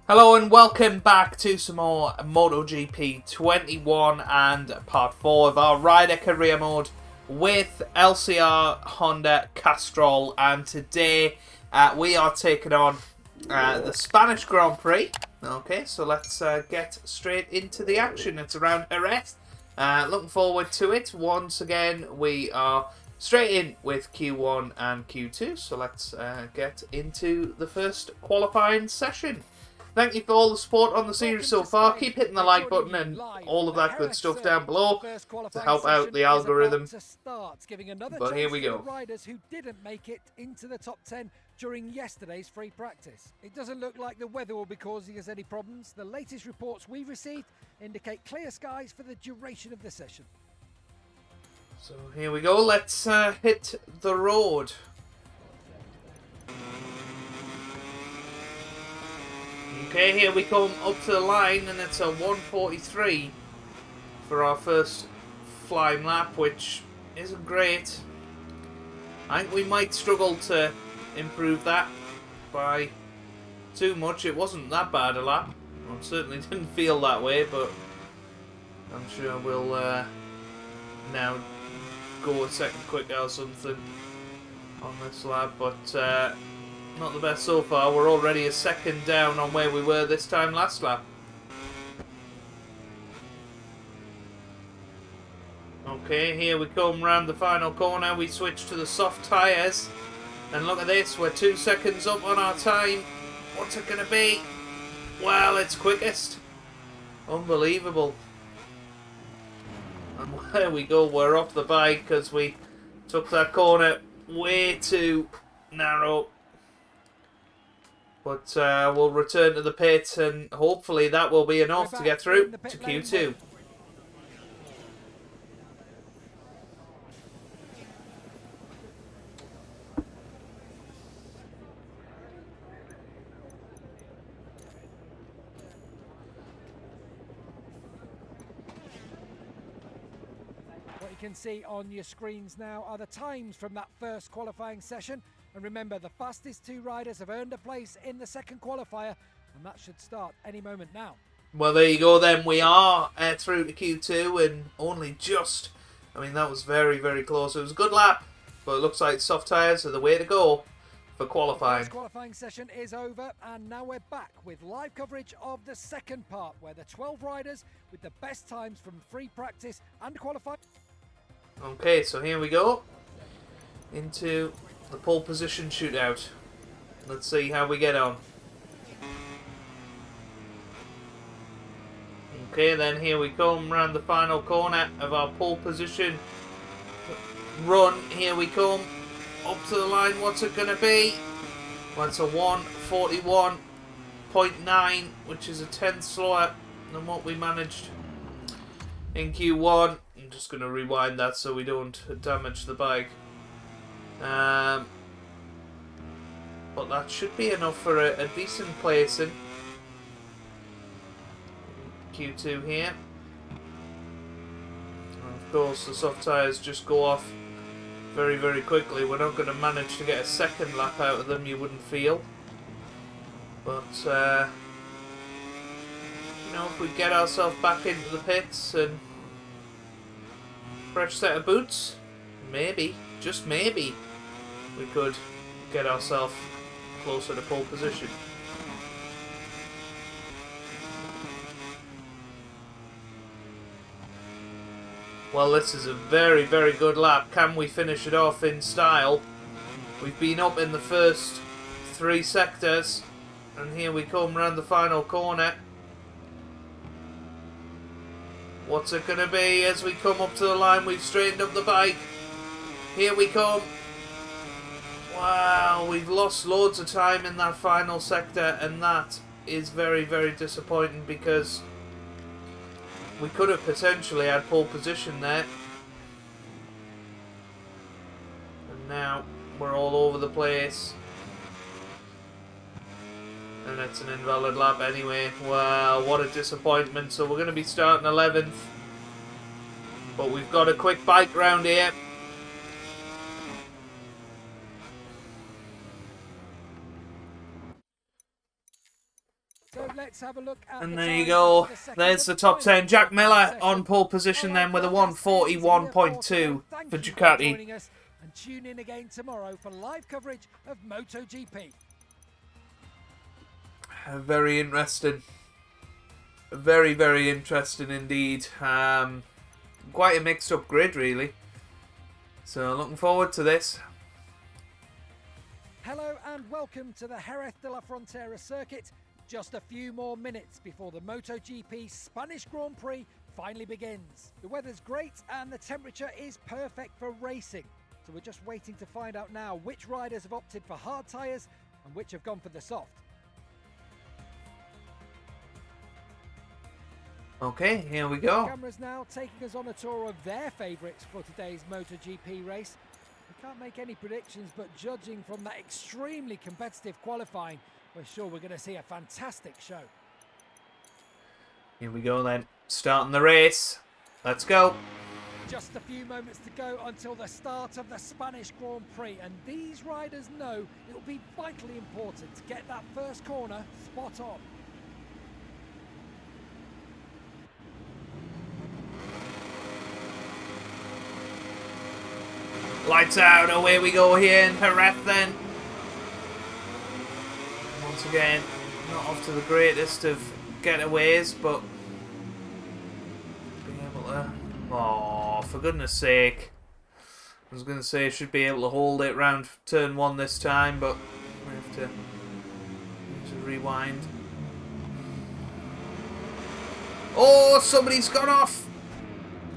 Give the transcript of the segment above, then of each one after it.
Hello and welcome back to some more MotoGP 21 and part 4 of our Rider Career Mode with LCR Honda Castrol, and today we are taking on the Spanish Grand Prix. Okay, so let's get straight into the action. It's around Jerez. Looking forward to it. Once again, we are straight in with Q1 and Q2, so let's get into the first qualifying session. Thank you for all the support on the series so far. Keep hitting the like button and all of that good stuff down below to help out the algorithm. But here we go. Riders who didn't make it into the top 10 during yesterday's free practice. It doesn't look like the weather will be causing us any problems. The latest reports we've received indicate clear skies for the duration of the session. So here we go. Let's hit the road. Okay, here we come up to the line, and it's a 1:43 for our first flying lap, which isn't great. I think we might struggle to improve that by too much. It wasn't that bad a lap. Well, it certainly didn't feel that way, but I'm sure we'll now go a second quicker or something on this lap, but not the best so far. We're already a second down on where we were this time last lap. Okay, here we come round the final corner. We switch to the soft tyres. And look at this, we're 2 seconds up on our time. What's it going to be? Well, it's quickest. Unbelievable. And there we go, we're off the bike because we took that corner way too narrow. But we'll return to the pit, and hopefully that will be enough to get through to Q2. What you can see on your screens now are the times from that first qualifying session. And remember, the fastest two riders have earned a place in the second qualifier, and that should start any moment now. Well, there you go then. We are through to Q2, and only just. I mean, that was very, very close. It was a good lap, but it looks like soft tyres are the way to go for qualifying. The first qualifying session is over, and now we're back with live coverage of the second part, where the 12 riders with the best times from free practice and qualifying. Okay, so here we go into the pole position shootout. Let's see how we get on. Okay, then here we come round the final corner of our pole position run. Here we come up to the line. What's it going to be? Well, it's a 1:41.9, which is a tenth slower than what we managed in Q1. I'm just going to rewind that so we don't damage the bike. But that should be enough for a decent placing. Q2 here. And of course, the soft tyres just go off very, very quickly. We're not going to manage to get a second lap out of them, you wouldn't feel. But, you know, if we get ourselves back into the pits and fresh set of boots, maybe, just maybe, we could get ourselves closer to pole position. Well, this is a very, very good lap. Can we finish it off in style? We've been up in the first 3 sectors, and here we come round the final corner. What's it going to be as we come up to the line? We've straightened up the bike. Here we come. Wow, we've lost loads of time in that final sector, and that is very, very disappointing because we could have potentially had pole position there. And now we're all over the place. And it's an invalid lap anyway. Wow, what a disappointment. So we're going to be starting 11th. But we've got a quick bike round here. So let's have a look at And the there you times go. after the second There's and the top final 10. Jack Miller qualifying on session. pole position then with a All right, that's it here for 141.2 today. for Thank you for Ducati. joining us, and tune in again tomorrow for live coverage of MotoGP. Very interesting. Very, very interesting indeed. Quite a mixed up grid, really. So looking forward to this. Hello and welcome to the Jerez de la Frontera circuit. Just a few more minutes before the MotoGP Spanish Grand Prix finally begins. The weather's great and the temperature is perfect for racing. So we're just waiting to find out now which riders have opted for hard tyres and which have gone for the soft. Okay, here we go. Cameras now taking us on a tour of their favourites for today's MotoGP race. We can't make any predictions, but judging from that extremely competitive qualifying, we're sure we're going to see a fantastic show. Here we go then. Starting the race. Let's go. Just a few moments to go until the start of the Spanish Grand Prix, and these riders know it will be vitally important to get that first corner spot on. Lights out, away we go here in Jerez then. Once again, not off to the greatest of getaways, but being able to... Oh, for goodness sake. I was going to say I should be able to hold it round turn 1 this time, but we have to rewind. Oh, somebody's gone off!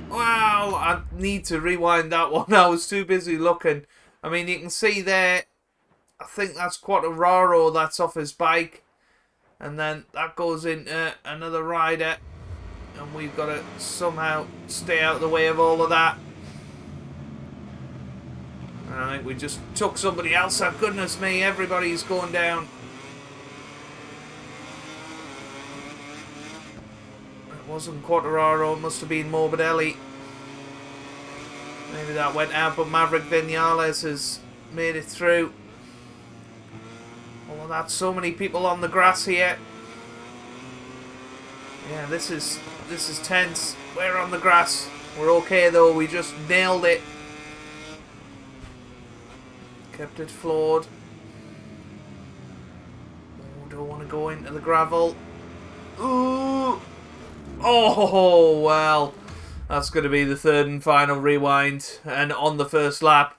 Wow, I need to rewind that one. I was too busy looking. I mean, you can see there, I think that's Quartararo that's off his bike. And then that goes into another rider. And we've got to somehow stay out of the way of all of that. And I think we just took somebody else out. Goodness me, everybody's going down. It wasn't Quartararo, it must have been Morbidelli. Maybe that went out, but Maverick Vinales has made it through. Oh, that's so many people on the grass here. Yeah, this is tense. We're on the grass. We're okay though, we just nailed it. Kept it floored. Oh, don't want to go into the gravel. Ooh! Oh, well, that's going to be the third and final rewind. And on the first lap,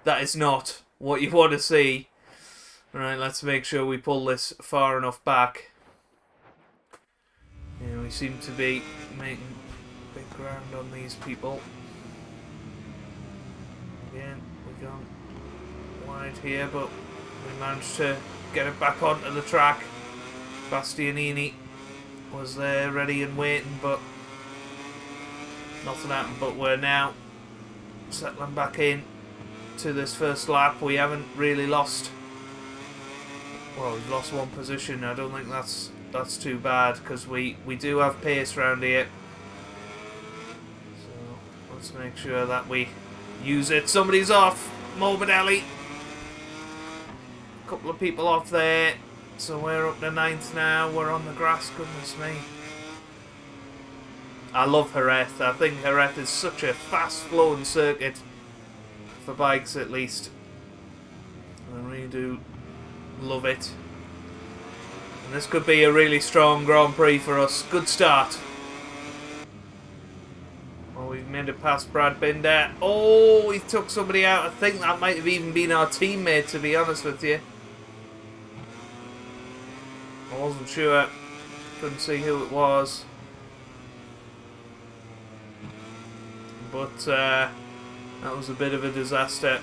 that is not what you want to see. Alright, let's make sure we pull this far enough back. Yeah, we seem to be making big ground on these people. Again, we've gone wide here, but we managed to get it back onto the track. Bastianini was there ready and waiting, but nothing happened. But we're now settling back in to this first lap. We haven't really lost, well, we've lost one position. I don't think that's too bad, because we do have pace around here, so let's make sure that we use it. Somebody's off. Morbidelli, a couple of people off there. So we're up to 9th now. We're on the grass. Goodness me. I love Jerez. I think Jerez is such a fast-flowing circuit. For bikes, at least. I really do love it. And this could be a really strong Grand Prix for us. Good start. Well, we've made it past Brad Binder. Oh, he took somebody out. I think that might have even been our teammate, to be honest with you. I wasn't sure. Couldn't see who it was. But that was a bit of a disaster.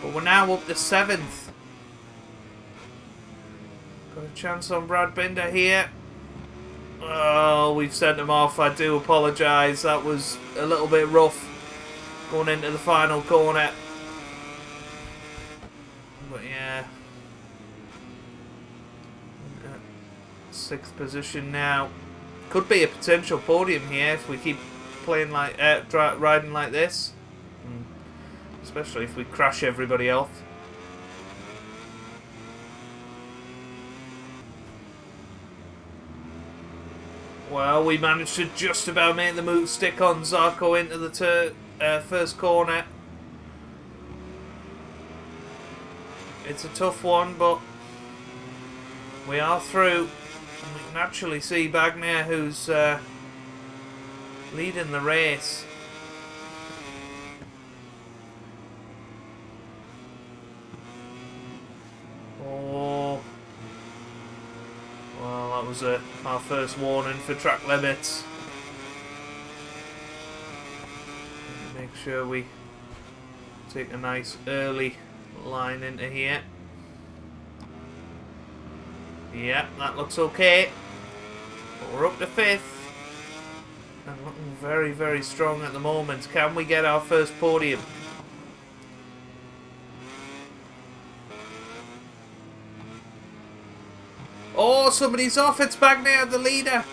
But we're now up to 7th. Got a chance on Brad Binder here. Oh, we've sent him off. I do apologise. That was a little bit rough. Going into the final corner. But yeah. 6th position now. Could be a potential podium here if we keep playing like riding like this. Especially if we crash everybody else. Well, we managed to just about make the move stick on Zarco into the first corner. It's a tough one, but we are through. And we can actually see Bagnaia, who's leading the race. Oh. Well, that was our first warning for track limits. Make sure we take a nice early line into here. Yeah, that looks okay. But we're up to 5th. And looking very, very strong at the moment. Can we get our first podium? Oh, somebody's off. It's Bagnaia, the leader.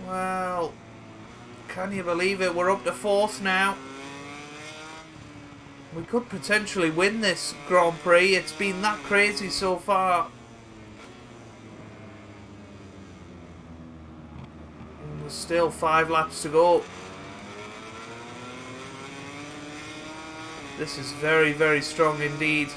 Well, can you believe it? We're up to 4th now. We could potentially win this Grand Prix. It's been that crazy so far. And there's still 5 laps to go. This is very, very strong indeed.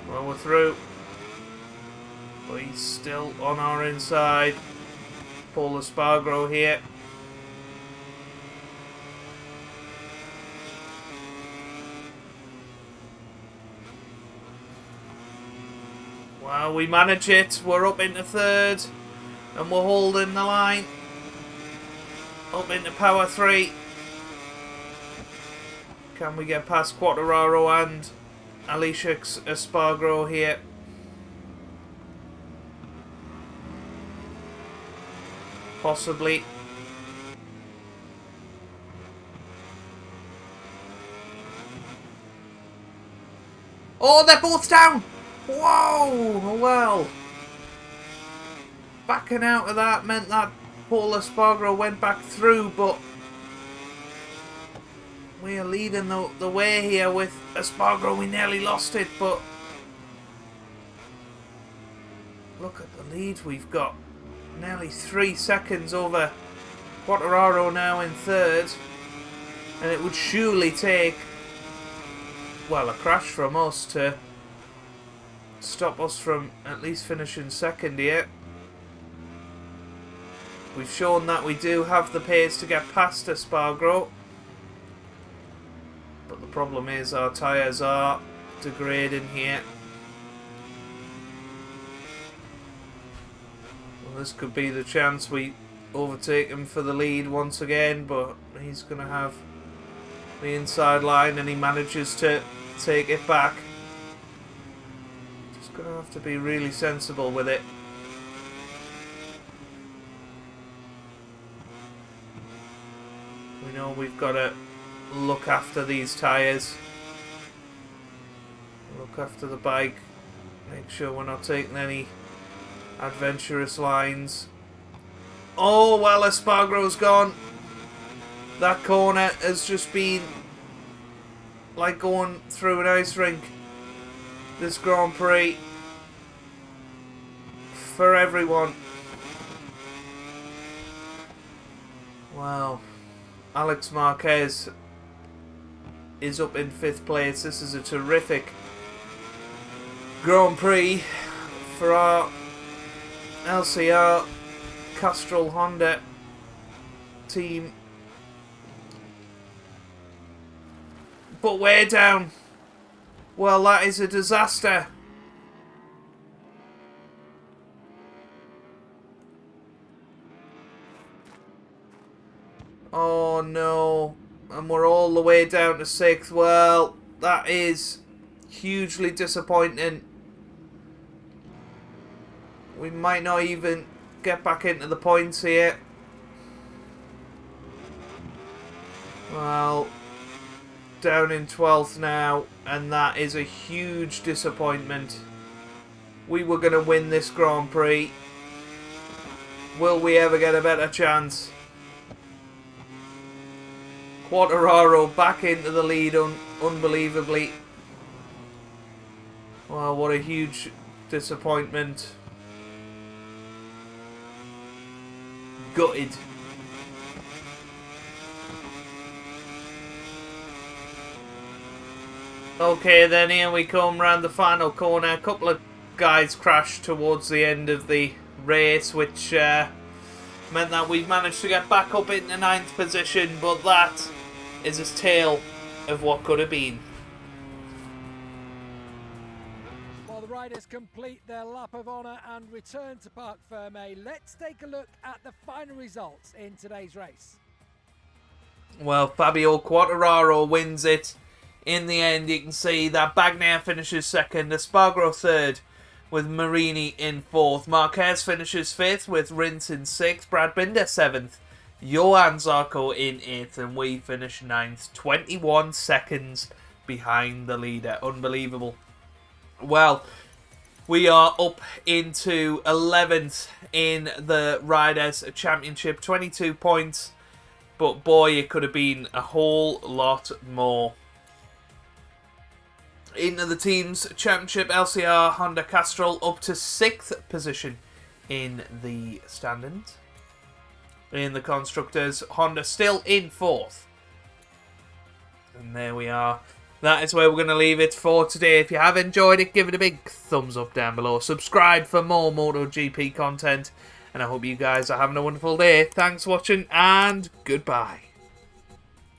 Well, we're through. But he's still on our inside. Paul Espargaro here. Well, we manage it. We're up into 3rd. And we're holding the line. Up into power 3. Can we get past Quartararo and Alicia Espargaro here? Possibly. Oh, they're both down! Whoa! Well, backing out of that meant that Paul Espargaro went back through, but we are leading the way here with Espargaro. We nearly lost it, but look at the lead we've got. Nearly 3 seconds over Quartararo now in 3rd. And it would surely take, well, a crash from us to stop us from at least finishing 2nd here. We've shown that we do have the pace to get past Espargaro. But the problem is our tyres are degrading here. Well, this could be the chance we overtake him for the lead once again, but he's going to have the inside line and he manages to take it back. Just going to have to be really sensible with it. We know we've got to look after these tyres, look after the bike, make sure we're not taking any adventurous lines. Oh, well, Espargaro's gone. That corner has just been like going through an ice rink. This Grand Prix for everyone. Wow. Alex Marquez is up in 5th place. This is a terrific Grand Prix for our LCR Castrol Honda team. But we're down. Well, that is a disaster. Oh no. And we're all the way down to 6th. Well, that is hugely disappointing. We might not even get back into the points here. Well, down in 12th now, and that is a huge disappointment. We were going to win this Grand Prix. Will we ever get a better chance? Quartararo back into the lead unbelievably. Wow, what a huge disappointment. Gutted. Okay, then here we come round the final corner. A couple of guys crashed towards the end of the race, which meant that we managed to get back up into 9th position, but that is a tale of what could have been. While the riders complete their lap of honour and return to Parc Fermé, let's take a look at the final results in today's race. Well, Fabio Quartararo wins it. In the end, you can see that Bagnaia finishes 2nd, Espargaro 3rd, with Marini in 4th. Marquez finishes 5th, with Rins in 6th, Brad Binder 7th, Johan Zarco in 8th, and we finish 9th, 21 seconds behind the leader. Unbelievable. Well, we are up into 11th in the Riders' Championship, 22 points, but boy, it could have been a whole lot more. Into the Teams Championship, LCR Honda Castrol up to 6th position in the standings. In the Constructors, Honda still in 4th. And there we are. That is where we're going to leave it for today. If you have enjoyed it, give it a big thumbs up down below. Subscribe for more MotoGP content. And I hope you guys are having a wonderful day. Thanks for watching and goodbye.